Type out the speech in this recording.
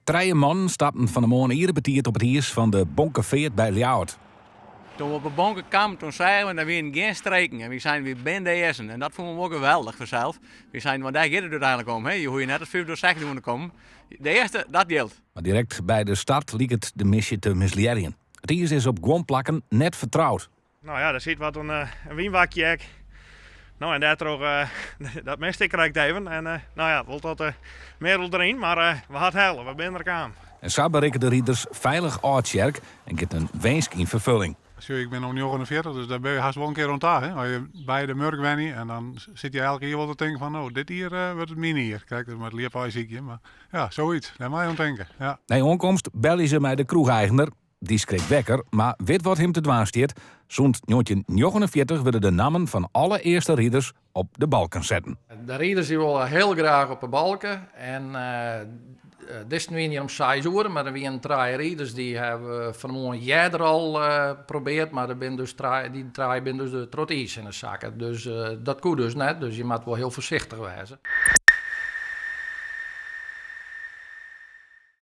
Treien mannen stapten van de morgen iedere betiert op het hiers van de Bonkeveert bij Ljouwert. Toen we op de bonken kwamen, toen zeiden we dat we geen streken en we zijn weer ben de eerste. En dat vonden we ook geweldig vanzelf. We zijn, want daar gaat het uiteindelijk om. Hè? Je hoeft net als 5 door 16 moeten komen. De eerste, dat geldt. Maar direct bij de start liep het de missie te misleiden. Het hiers is op gwonplakken net vertrouwd. Nou ja, daar zit wat een wienbakje. Nou, en daar toch, dat mist ik reikt even. En nou ja, wil tot meer erin, maar we hadden hellen, we zijn er aan. En zo bereiken de rieders veilig Oudtjerk en get een wensk in vervulling. Ik ben nog 49, dus daar ben je haast wel een keer rond daar. Als je bij de murk bent en dan zit je elke keer wel te denken van, oh, dit hier wordt het mini hier. Kijk, dat is met liep ziekje, maar ja, zoiets. Daar moet je aan denken. Ja. Na onkomst bellen ze mij de kroegeigenaar. Die schrikt wekker, maar weet wat hem te dwaan steert. Zo'n 1949 willen de namen van alle eerste rieders op de balken zetten. De rieders die willen heel graag op de balken. En dit is nu niet om 6 uur, maar er zijn 3 rieders die hebben vanmorgen jaar er al geprobeerd. Maar er zijn dus die 3 zijn dus de troties in de zakken. Dus dat kon dus net, dus je moet wel heel voorzichtig wezen.